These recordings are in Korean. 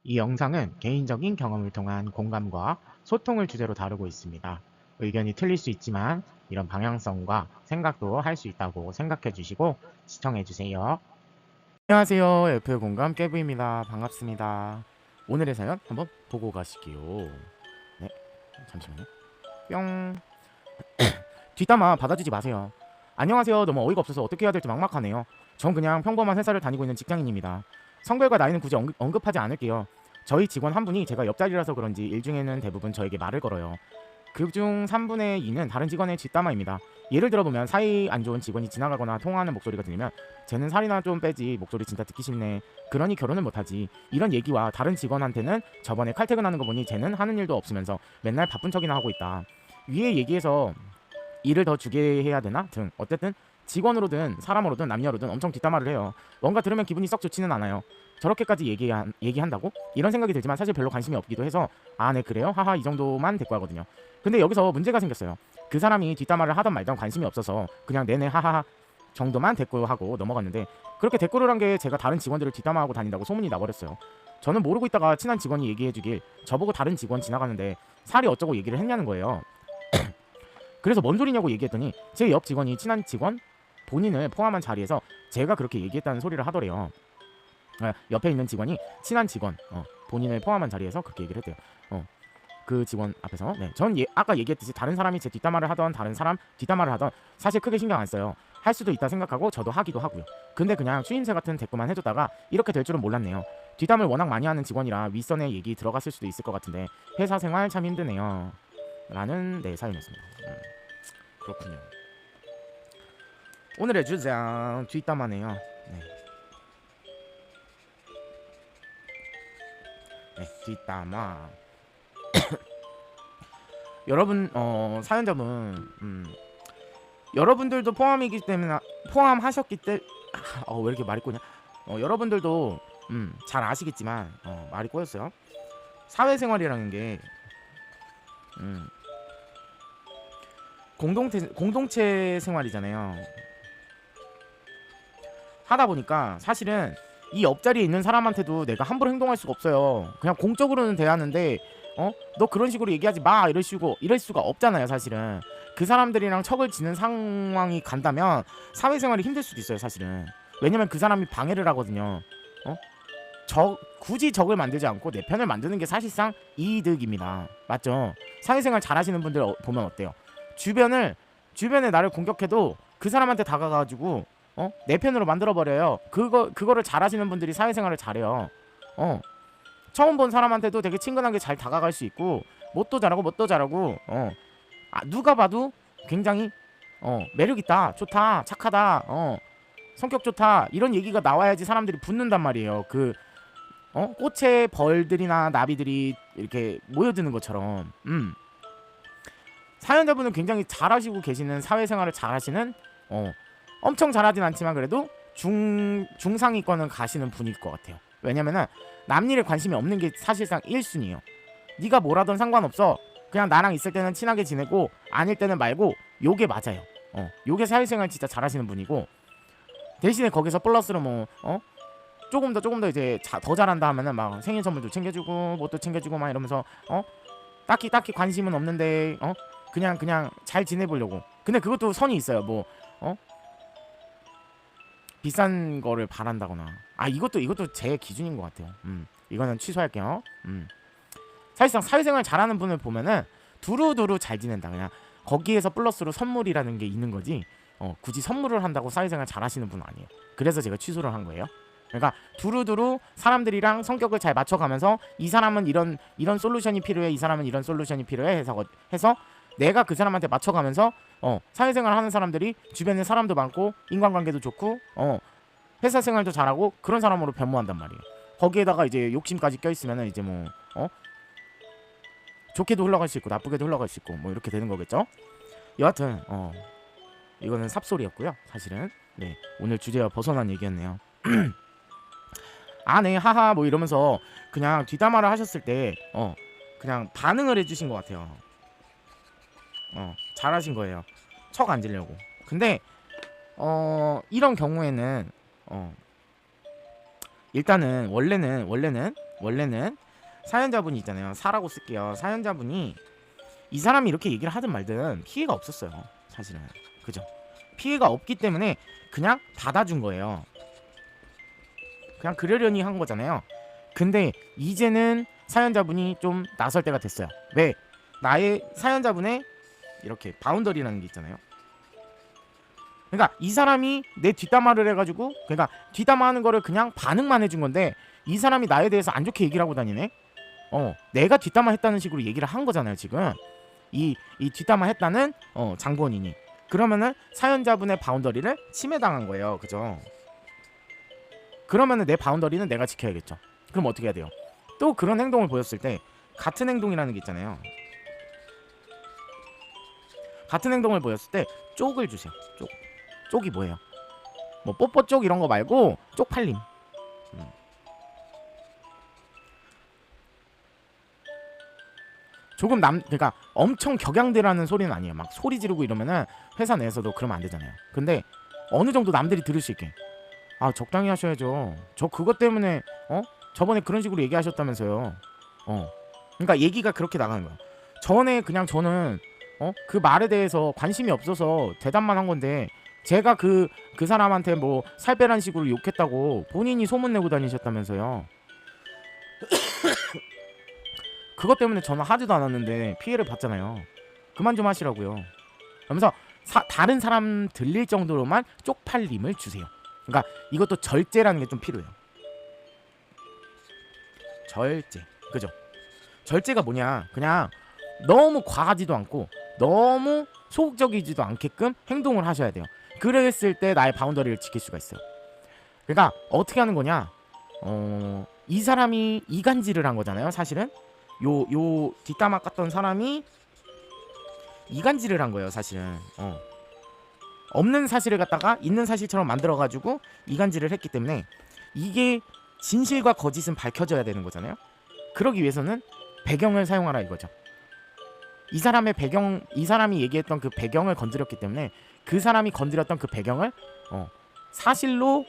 이 영상은 개인적인 경험을 통한 공감과 소통을 주제로 다루고 있습니다. 의견이 틀릴 수 있지만 이런 방향성과 생각도 할 수 있다고 생각해 주시고 시청해 주세요. 안녕하세요. F의 공감 깨부입니다. 반갑습니다. 오늘의 사연 한번 보고 가시게요. 네, 잠시만요. 뿅. 뒷담화 받아주지 마세요. 안녕하세요. 너무 어이가 없어서 어떻게 해야 될지 막막하네요. 전 그냥 평범한 회사를 다니고 있는 직장인입니다. 성별과 나이는 굳이 언급하지 않을게요. 저희 직원 한 분이 제가 옆자리라서 그런지 일 중에는 대부분 저에게 말을 걸어요. 그중 3분의 2는 다른 직원의 뒷담화입니다. 예를 들어보면 사이 안 좋은 직원이 지나가거나 통화하는 목소리가 들리면 쟤는 살이나 좀 빼지, 목소리 진짜 듣기 싫네, 그러니 결혼을 못하지, 이런 얘기와 다른 직원한테는 저번에 칼퇴근하는 거 보니 쟤는 하는 일도 없으면서 맨날 바쁜 척이나 하고 있다, 위에 얘기해서 일을 더 주게 해야 되나 등, 어쨌든 직원으로든 사람으로든 남녀로든 엄청 뒷담화를 해요. 뭔가 들으면 기분이 썩 좋지는 않아요. 저렇게까지 얘기한다고? 이런 생각이 들지만 사실 별로 관심이 없기도 해서 아, 네 그래요? 하하, 이 정도만 대꾸하거든요. 근데 여기서 문제가 생겼어요. 그 사람이 뒷담화를 하던 말던 관심이 없어서 그냥 네네 하하하 정도만 대꾸하고 넘어갔는데, 그렇게 대꾸를 한 게 제가 다른 직원들을 뒷담화하고 다닌다고 소문이 나버렸어요. 저는 모르고 있다가 친한 직원이 얘기해주길 저보고 다른 직원 지나가는데 살이 어쩌고 얘기를 했냐는 거예요. 그래서 뭔 소리냐고 얘기했더니 제 옆 직원이 친한 직원 본인을 포함한 자리에서 제가 그렇게 얘기했다는 소리를 하더래요. 옆에 있는 직원이 친한 직원 본인을 포함한 자리에서 그렇게 얘기를 했대요. 그 직원 앞에서. 네, 전 아까 얘기했듯이 다른 사람이 제 뒷담화를 하던, 다른 사람 뒷담화를 하던 사실 크게 신경 안 써요. 할 수도 있다 생각하고 저도 하기도 하고요. 근데 그냥 추임새 같은 대꾸만 해줬다가 이렇게 될 줄은 몰랐네요. 뒷담을 워낙 많이 하는 직원이라 윗선에 얘기 들어갔을 수도 있을 것 같은데 회사 생활 참 힘드네요. 라는 네 사연이었습니다. 그렇군요. 오늘의 주장 뒷담화네요. 네. 네, 뒷담화. 여러분, 사연자분, 여러분들도 포함이기 때문에 포함하셨기 때문에 왜 이렇게 말이 꼬냐? 여러분들도 잘 아시겠지만 말이 꼬였어요. 사회생활이라는 게 공동체 생활이잖아요. 하다 보니까 사실은 이 옆자리에 있는 사람한테도 내가 함부로 행동할 수가 없어요. 그냥 공적으로는 대하는데 너 그런 식으로 얘기하지 마 이럴 수가 없잖아요. 사실은 그 사람들이랑 척을 지는 상황이 간다면 사회생활이 힘들 수도 있어요. 사실은 왜냐면 그 사람이 방해를 하거든요. 굳이 적을 만들지 않고 내 편을 만드는 게 사실상 이득입니다. 맞죠? 사회생활 잘하시는 분들 보면 어때요? 주변에 나를 공격해도 그 사람한테 다가가가지고 내 편으로 만들어버려요. 그거를 잘하시는 분들이 사회생활을 잘해요. 처음 본 사람한테도 되게 친근하게 잘 다가갈 수 있고 뭣도 잘하고 누가 봐도 굉장히 매력있다, 좋다, 착하다, 성격 좋다, 이런 얘기가 나와야지 사람들이 붙는단 말이에요. 꽃의 벌들이나 나비들이 이렇게 모여드는 것처럼. 사연자분은 굉장히 잘하시고 계시는, 사회생활을 잘하시는, 엄청 잘하진 않지만 그래도 중상위권을 가시는 분일 것 같아요. 왜냐면은 남일에 관심이 없는 게 사실상 1순위예요. 네가 뭘 하던 상관없어. 그냥 나랑 있을 때는 친하게 지내고 아닐 때는 말고, 요게 맞아요. 요게 사회생활 진짜 잘하시는 분이고, 대신에 거기서 플러스로 조금 더 이제 더 잘한다 하면은 막 생일 선물도 챙겨주고 뭣도 챙겨주고 막 이러면서 딱히 관심은 없는데 그냥 잘 지내보려고. 근데 그것도 선이 있어요. 비싼 거를 바란다거나. 이것도 제 기준인 것 같아요. 이거는 취소할게요. 사실상 사회생활 잘하는 분을 보면은 두루두루 잘 지낸다. 그냥 거기에서 플러스로 선물이라는 게 있는 거지. 굳이 선물을 한다고 사회생활 잘하시는 분은 아니에요. 그래서 제가 취소를 한 거예요. 그러니까 두루두루 사람들이랑 성격을 잘 맞춰가면서 이 사람은 이런 솔루션이 필요해, 이 사람은 이런 솔루션이 필요해 해서 내가 그 사람한테 맞춰가면서 사회생활 하는 사람들이 주변에 사람도 많고 인간관계도 좋고 회사 생활도 잘하고 그런 사람으로 변모한단 말이에요. 거기에다가 이제 욕심까지 껴있으면은 이제 좋게도 흘러갈 수 있고 나쁘게도 흘러갈 수 있고 이렇게 되는 거겠죠. 여하튼 이거는 삽소리였고요. 사실은 네, 오늘 주제와 벗어난 얘기였네요. 네 하하 이러면서 그냥 뒷담화를 하셨을 때 그냥 반응을 해주신 것 같아요. 잘하신 거예요. 척 안 지려고. 근데 이런 경우에는 일단은 원래는 원래는 사연자분이 있잖아요. 사라고 쓸게요. 사연자분이 이 사람이 이렇게 얘기를 하든 말든 피해가 없었어요. 사실은. 그죠? 피해가 없기 때문에 그냥 받아준 거예요. 그냥 그러려니 한 거잖아요. 근데 이제는 사연자분이 좀 나설 때가 됐어요. 왜? 나의 사연자분의 이렇게 바운더리라는 게 있잖아요. 그러니까 이 사람이 내 뒷담화를 해가지고, 그러니까 뒷담화하는 거를 그냥 반응만 해준 건데 이 사람이 나에 대해서 안 좋게 얘기를 하고 다니네. 내가 뒷담화 했다는 식으로 얘기를 한 거잖아요. 지금 이 뒷담화 했다는 장본인이. 그러면은 사연자분의 바운더리를 침해당한 거예요. 그죠? 그러면은 내 바운더리는 내가 지켜야겠죠. 그럼 어떻게 해야 돼요? 또 그런 행동을 보였을 때 같은 행동이라는 게 있잖아요. 같은 행동을 보였을 때 쪽을 주세요. 쪽이 뭐예요? 뭐 뽀뽀 쪽 이런 거 말고 쪽팔림. 조금 그러니까 엄청 격양되라는 소리는 아니에요. 막 소리 지르고 이러면은 회사 내에서도 그러면 안 되잖아요. 근데 어느 정도 남들이 들을 수 있게. 아, 적당히 하셔야죠. 저 그것 때문에 저번에 그런 식으로 얘기하셨다면서요. 그러니까 얘기가 그렇게 나가는 거야. 전에 그냥 저는 그 말에 대해서 관심이 없어서 대답만 한 건데, 제가 그 사람한테 뭐 살빼란 식으로 욕했다고 본인이 소문내고 다니셨다면서요. 그것 때문에 저는 하지도 않았는데 피해를 봤잖아요. 그만 좀 하시라고요. 그러면서 다른 사람 들릴 정도로만 쪽팔림을 주세요. 그러니까 이것도 절제라는 게 좀 필요해요. 절제. 그죠? 절제가 뭐냐? 그냥 너무 과하지도 않고 너무 소극적이지도 않게끔 행동을 하셔야 돼요. 그랬을 때 나의 바운더리를 지킬 수가 있어요. 그러니까 어떻게 하는 거냐? 이 사람이 이간질을 한 거잖아요. 사실은 요 뒷담화 깠던 사람이 이간질을 한 거예요. 사실은. 없는 사실을 갖다가 있는 사실처럼 만들어가지고 이간질을 했기 때문에 이게 진실과 거짓은 밝혀져야 되는 거잖아요. 그러기 위해서는 배경을 사용하라 이거죠. 이 사람이 얘기했던 그 배경을 건드렸기 때문에 그 사람이 건드렸던 그 배경을 사실로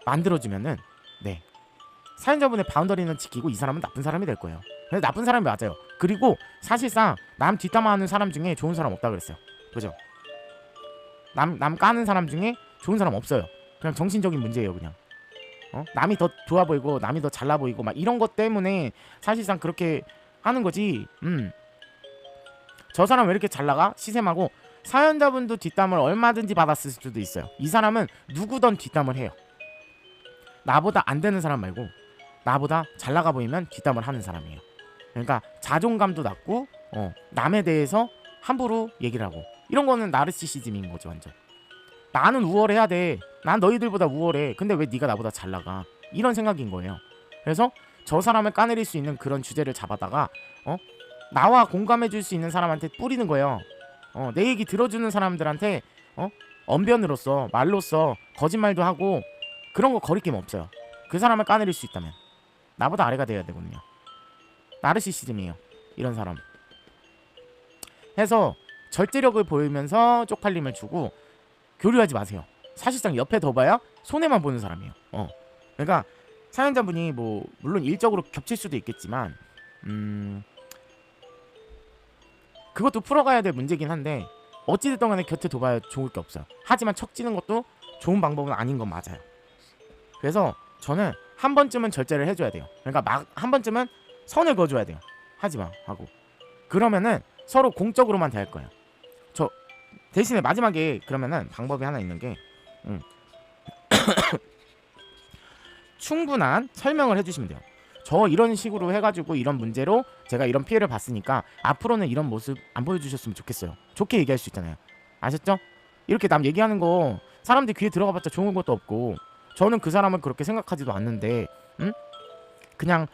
만들어주면은, 네, 사연자분의 바운더리는 지키고 이 사람은 나쁜 사람이 될 거예요. 근데 나쁜 사람이 맞아요. 그리고 사실상 남 뒷담화하는 사람 중에 좋은 사람 없다 그랬어요. 그죠? 남 까는 사람 중에 좋은 사람 없어요. 그냥 정신적인 문제예요. 그냥 남이 더 좋아 보이고 남이 더 잘나 보이고 막 이런 것 때문에 사실상 그렇게 하는 거지. 저 사람 왜 이렇게 잘 나가? 시샘하고. 사연자분도 뒷담을 얼마든지 받았을 수도 있어요. 이 사람은 누구든 뒷담을 해요. 나보다 안 되는 사람 말고 나보다 잘 나가 보이면 뒷담을 하는 사람이에요. 그러니까 자존감도 낮고 남에 대해서 함부로 얘기를 하고, 이런 거는 나르시시즘인 거죠. 완전 나는 우월해야 돼. 난 너희들보다 우월해. 근데 왜 네가 나보다 잘 나가? 이런 생각인 거예요. 그래서 저 사람을 까내릴 수 있는 그런 주제를 잡아다가 나와 공감해 줄 수 있는 사람한테 뿌리는 거예요. 내 얘기 들어주는 사람들한테 언변으로서 말로써 거짓말도 하고 그런 거 거리낌 없어요. 그 사람을 까내릴 수 있다면 나보다 아래가 돼야 되거든요. 나르시시즘이에요. 이런 사람. 해서 절제력을 보이면서 쪽팔림을 주고 교류하지 마세요. 사실상 옆에 더 봐야 손해만 보는 사람이에요. 그러니까 사연자분이 뭐 물론 일적으로 겹칠 수도 있겠지만 그것도 풀어가야 될 문제긴 한데 어찌됐든 간에 곁에 둬봐야 좋을 게 없어요. 하지만 척지는 것도 좋은 방법은 아닌 건 맞아요. 그래서 저는 한 번쯤은 절제를 해줘야 돼요. 그러니까 막 한 번쯤은 선을 그어줘야 돼요. 하지마 하고. 그러면은 서로 공적으로만 대할 거예요. 저 대신에 마지막에 그러면은 방법이 하나 있는 게 충분한 설명을 해주시면 돼요. 저 이런 식으로 해가지고 이런 문제로 제가 이런 피해를 봤으니까 앞으로는 이런 모습 안 보여주셨으면 좋겠어요. 좋게 얘기할 수 있잖아요. 아셨죠? 이렇게 남 얘기하는 거 사람들이 귀에 들어가봤자 좋은 것도 없고, 저는 그 사람을 그렇게 생각하지도 않는데 그냥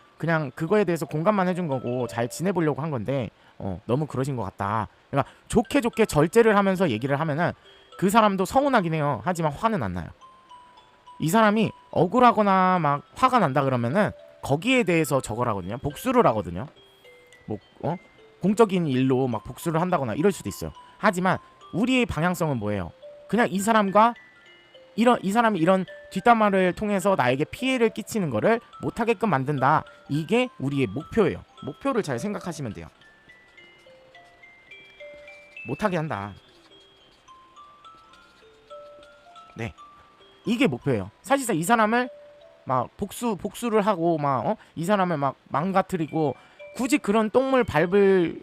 그거에 대해서 공감만 해준 거고 잘 지내보려고 한 건데 너무 그러신 것 같다. 그러니까 좋게 절제를 하면서 얘기를 하면은 그 사람도 서운하긴 해요. 하지만 화는 안 나요. 이 사람이 억울하거나 막 화가 난다 그러면은 거기에 대해서 저걸 하거든요. 복수를 하거든요. 뭐 공적인 일로 막 복수를 한다거나 이럴 수도 있어요. 하지만 우리의 방향성은 뭐예요? 그냥 이 사람이 이런 뒷담화를 통해서 나에게 피해를 끼치는 거를 못하게끔 만든다. 이게 우리의 목표예요. 목표를 잘 생각하시면 돼요. 못하게 한다. 네, 이게 목표예요. 사실상 이 사람을 막 복수를 하고 막 이 사람을 막 망가뜨리고 굳이 그런 똥물 밟을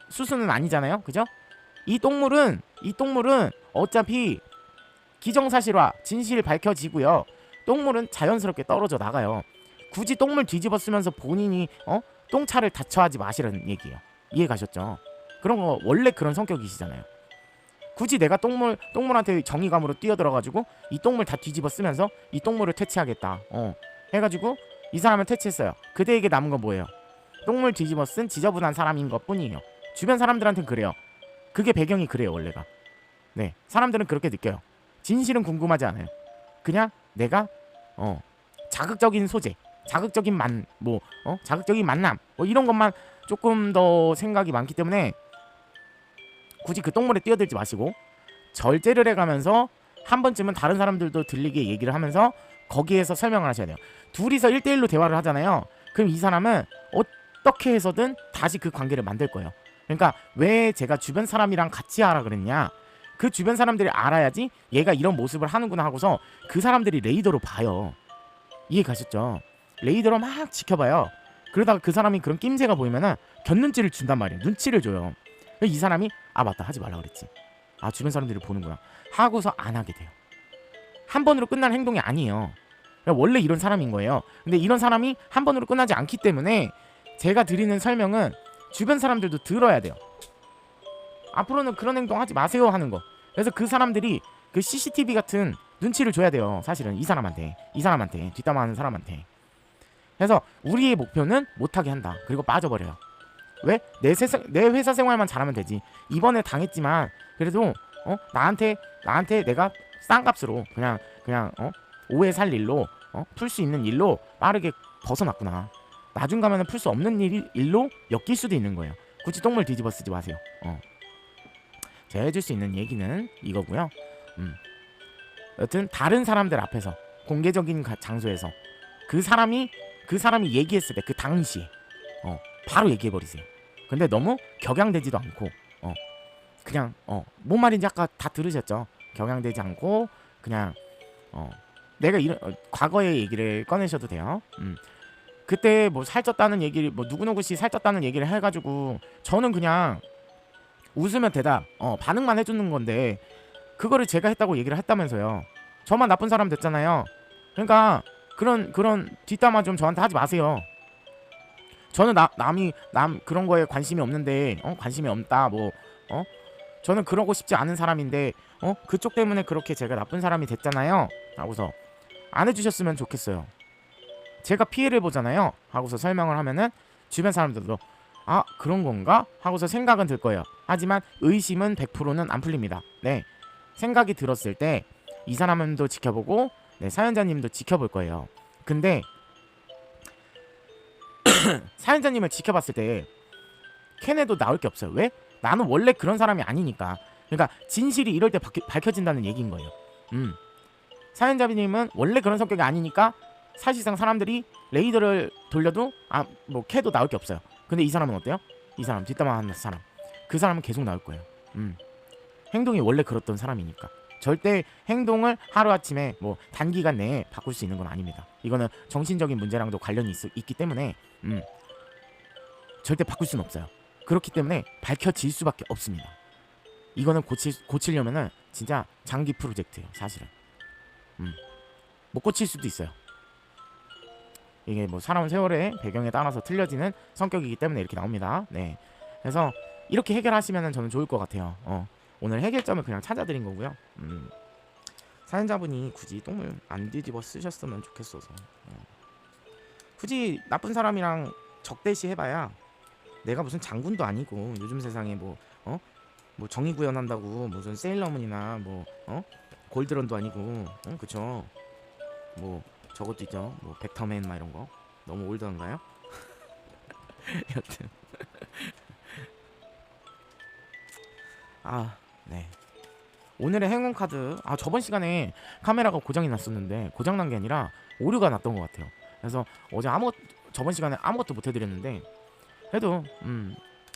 수순은 아니잖아요. 그죠? 이 똥물은 어차피 기정사실화, 진실 밝혀지고요. 똥물은 자연스럽게 떨어져 나가요. 굳이 똥물 뒤집어 쓰면서 본인이 똥차를 다쳐하지 마시라는 얘기예요. 이해 가셨죠? 그런 거 원래 그런 성격이시잖아요. 굳이 내가 똥물한테 정의감으로 뛰어들어가지고 이 똥물 다 뒤집어 쓰면서 이 똥물을 퇴치하겠다. 해가지고 이 사람을 퇴치했어요. 그대에게 남은 건 뭐예요? 똥물 뒤집어 쓴 지저분한 사람인 것 뿐이에요. 주변 사람들한테는 그래요. 그게 배경이 그래요, 원래가. 네, 사람들은 그렇게 느껴요. 진실은 궁금하지 않아요. 그냥 내가 자극적인 소재, 자극적인 자극적인 만남 이런 것만 조금 더 생각이 많기 때문에 굳이 그 똥물에 뛰어들지 마시고 절제를 해가면서 한 번쯤은 다른 사람들도 들리게 얘기를 하면서 거기에서 설명을 하셔야 돼요. 둘이서 1대1로 대화를 하잖아요. 그럼 이 사람은 어떻게 해서든 다시 그 관계를 만들 거예요. 그러니까 왜 제가 주변 사람이랑 같이 하라 그랬냐, 그 주변 사람들이 알아야지 얘가 이런 모습을 하는구나 하고서 그 사람들이 레이더로 봐요. 이해 가셨죠? 레이더로 막 지켜봐요. 그러다가 그 사람이 그런 낌새가 보이면은 곁눈질을 준단 말이에요. 눈치를 줘요. 이 사람이 맞다, 하지 말라 그랬지, 주변 사람들이 보는구나 하고서 안 하게 돼요. 한 번으로 끝나는 행동이 아니에요. 원래 이런 사람인 거예요. 근데 이런 사람이 한 번으로 끝나지 않기 때문에 제가 드리는 설명은 주변 사람들도 들어야 돼요. 앞으로는 그런 행동 하지 마세요 하는 거. 그래서 그 사람들이 그 CCTV 같은 눈치를 줘야 돼요. 사실은 이 사람한테 뒷담화하는 사람한테. 그래서 우리의 목표는 못하게 한다. 그리고 빠져버려요. 왜? 내 회사 생활만 잘하면 되지. 이번에 당했지만 그래도 나한테 내가 싼 값으로 그냥 오해 살 일로 풀 수 있는 일로 빠르게 벗어났구나. 나중 가면은 풀 수 없는 일로 엮일 수도 있는 거예요. 굳이 똥물 뒤집어 쓰지 마세요. 제가 해줄 수 있는 얘기는 이거고요. 여튼 다른 사람들 앞에서 공개적인 장소에서 그 사람이 얘기했을 때 그 당시에 바로 얘기해버리세요. 근데 너무 격양되지도 않고 그냥 뭔 말인지 아까 다 들으셨죠? 격양되지 않고 그냥 내가 이런 과거의 얘기를 꺼내셔도 돼요. 그때 뭐 살쪘다는 얘기를 누구누구씨 살쪘다는 얘기를 해가지고 저는 그냥 웃으면 되다 반응만 해주는 건데 그거를 제가 했다고 얘기를 했다면서요. 저만 나쁜 사람 됐잖아요. 그러니까 그런 뒷담화 좀 저한테 하지 마세요. 저는 남 그런 거에 관심이 없는데 관심이 없다 저는 그러고 싶지 않은 사람인데 그쪽 때문에 그렇게 제가 나쁜 사람이 됐잖아요 하고서 안 해주셨으면 좋겠어요. 제가 피해를 보잖아요 하고서 설명을 하면은 주변 사람들도 그런 건가 하고서 생각은 들 거예요. 하지만 의심은 100%는 안 풀립니다. 네, 생각이 들었을 때 이 사람도 지켜보고 사연자님도 지켜볼 거예요. 근데 사연자님을 지켜봤을 때 걔네도 나올 게 없어요. 왜? 나는 원래 그런 사람이 아니니까. 그러니까 진실이 이럴 때 밝혀진다는 얘기인 거예요. 사연자님은 원래 그런 성격이 아니니까 사실상 사람들이 레이더를 돌려도 캐도 나올 게 없어요. 근데 이 사람은 어때요? 이 사람 뒷담화하는 사람, 그 사람은 계속 나올 거예요. 행동이 원래 그렇던 사람이니까. 절대 행동을 하루아침에 단기간 내에 바꿀 수 있는 건 아닙니다. 이거는 정신적인 문제랑도 관련이 있기 때문에 절대 바꿀 수는 없어요. 그렇기 때문에 밝혀질 수밖에 없습니다. 이거는 고치려면은 진짜 장기 프로젝트예요. 사실은 못 고칠 수도 있어요. 이게 사람 세월의 배경에 따라서 틀려지는 성격이기 때문에 이렇게 나옵니다. 네, 그래서 이렇게 해결하시면 저는 좋을 것 같아요. 오늘 해결점을 그냥 찾아드린 거고요. 사연자분이 굳이 똥을 안 뒤집어 쓰셨으면 좋겠어서 굳이 나쁜 사람이랑 적대시 해봐야 내가 무슨 장군도 아니고 요즘 세상에 뭐 정의 구현한다고 무슨 세일러문이나 골드런도 아니고 그쵸. 저것도 있죠. 벡터맨 이런 거 너무 올드한가요? 여튼 네. 오늘의 행운 카드, 저번 시간에 카메라가 고장이 났었는데 고장난 게 아니라 오류가 났던 것 같아요. 그래서 어제 저번 시간에 아무것도 못 해드렸는데 해도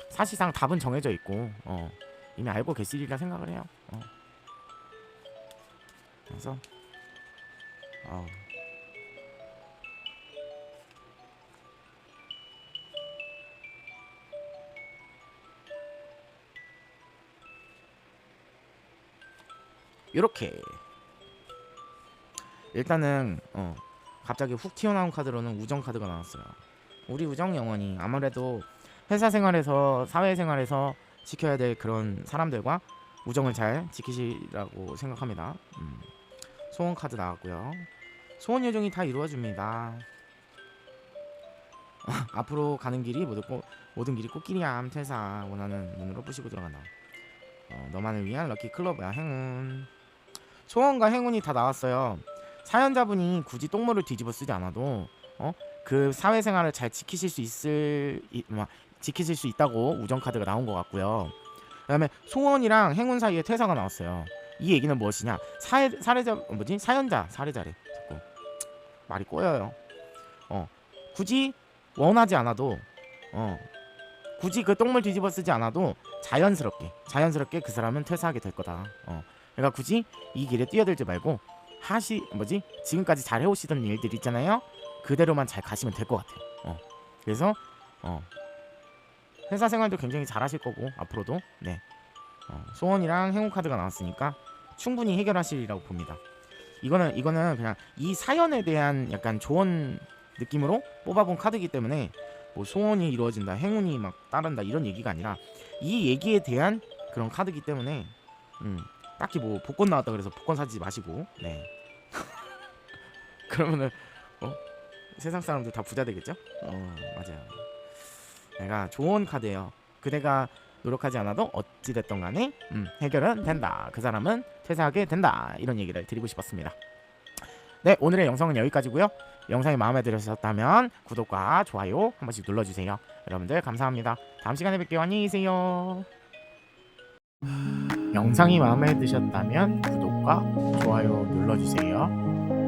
사실상 답은 정해져 있고 이미 알고 계시리라 생각을 해요. 그래서 이렇게 일단은 갑자기 훅 튀어나온 카드로는 우정 카드가 나왔어요. 우리 우정 영원히 아무래도 회사 생활에서 사회생활에서 지켜야 될 그런 사람들과 우정을 잘 지키시라고 생각합니다. 소원 카드 나왔고요. 소원 요정이 다 이루어집니다. 앞으로 가는 길이 모든 길이 꽃길이야. 퇴사 원하는 문으로 부시고 들어간다. 너만을 위한 럭키 클로버야. 행운. 소원과 행운이 다 나왔어요. 사연자분이 굳이 똥물을 뒤집어 쓰지 않아도 그 사회생활을 잘 지키실 수 있다고 우정 카드가 나온 것 같고요. 그다음에 소원이랑 행운 사이에 퇴사가 나왔어요. 이 얘기는 무엇이냐? 사례자래. 자꾸 말이 꼬여요. 굳이 원하지 않아도 굳이 그 똥물 뒤집어 쓰지 않아도 자연스럽게 그 사람은 퇴사하게 될 거다. 그러니까 굳이 이 길에 뛰어들지 말고 지금까지 잘 해오시던 일들 있잖아요. 그대로만 잘 가시면 될 것 같아요. 그래서 회사 생활도 굉장히 잘 하실 거고 앞으로도 소원이랑 행운 카드가 나왔으니까 충분히 해결하시리라고 봅니다. 이거는 그냥 이 사연에 대한 약간 조언 느낌으로 뽑아본 카드이기 때문에 뭐 소원이 이루어진다, 행운이 막 따른다 이런 얘기가 아니라 이 얘기에 대한 그런 카드이기 때문에 딱히 뭐 복권 나왔다 그래서 복권 사지 마시고 그러면은 세상 사람들 다 부자 되겠죠? 맞아요. 내가 좋은 카드예요. 그대가 노력하지 않아도 어찌됐던 간에 해결은 된다. 그 사람은 퇴사하게 된다. 이런 얘기를 드리고 싶었습니다. 네, 오늘의 영상은 여기까지고요. 영상이 마음에 들으셨다면 구독과 좋아요 한 번씩 눌러주세요. 여러분들 감사합니다. 다음 시간에 뵐게요. 안녕히 계세요. 영상이 마음에 드셨다면 구독과 좋아요 눌러주세요.